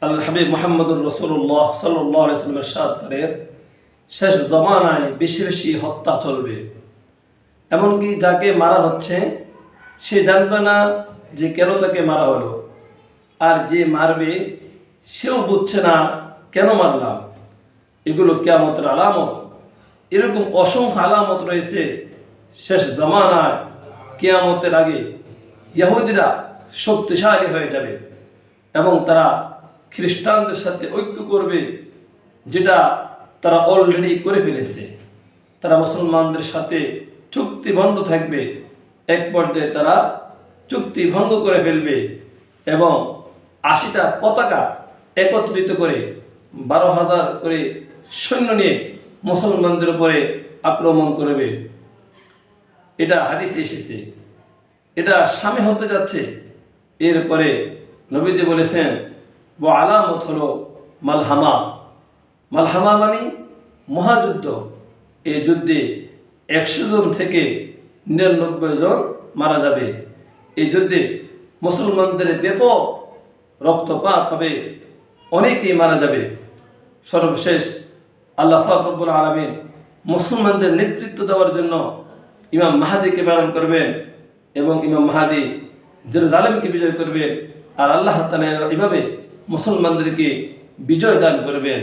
আল্লাহ হাবিব মুহাম্মদুর রাসূলুল্লাহ সাল্লাল্লাহু আলাইহি ওয়াসাল্লাম ইরশাদ করেন, শেষ জমানায় বেশি বেশি হত্যা চলবে। এমনকি যাকে মারা হচ্ছে সে জানবে না যে কেন তাকে মারা হলো, আর যে মারবে সেও বুঝছে না কেন মারলাম। এগুলো কিয়ামতের আলামত। এরকম অসংখ্য আলামত রয়েছে শেষ জমানায়। কিয়ামতের আগে ইহুদিরা শক্তিশালী হয়ে যাবে এবং তারা খ্রিস্টানদের সাথে ঐক্য করবে, যেটা তারা অলরেডি করে ফেলেছে। তারা মুসলমানদের সাথে চুক্তিবদ্ধ থাকবে, এক পর্যায়ে তারা চুক্তি ভঙ্গ করে ফেলবে এবং 80টা পতাকা একত্রিত করে 12,000 করে সৈন্য নিয়ে মুসলমানদের উপরে আক্রমণ করবে। এটা হাদিসে এসেছে, এটা সামনে হতে যাচ্ছে। এরপরে নবীজি বলেছেন, আলামত হলো মালহামা। মালহামা মানে মহাযুদ্ধ। এই যুদ্ধে 100 জন থেকে 99 জন মারা যাবে। এই যুদ্ধে মুসলমানদের ব্যাপক রক্তপাত হবে, অনেকেই মারা যাবে। সর্বশেষ আল্লাহ পাক রব্বুল আলামিন মুসলমানদের নেতৃত্ব দেওয়ার জন্য ইমাম মাহাদিকে প্রেরণ করবেন এবং ইমাম মাহাদি জেরুজালেমকে বিজয় করবেন, আর আল্লাহ তাআলা এভাবে মুসলমানদেরকে বিজয় দান করবেন।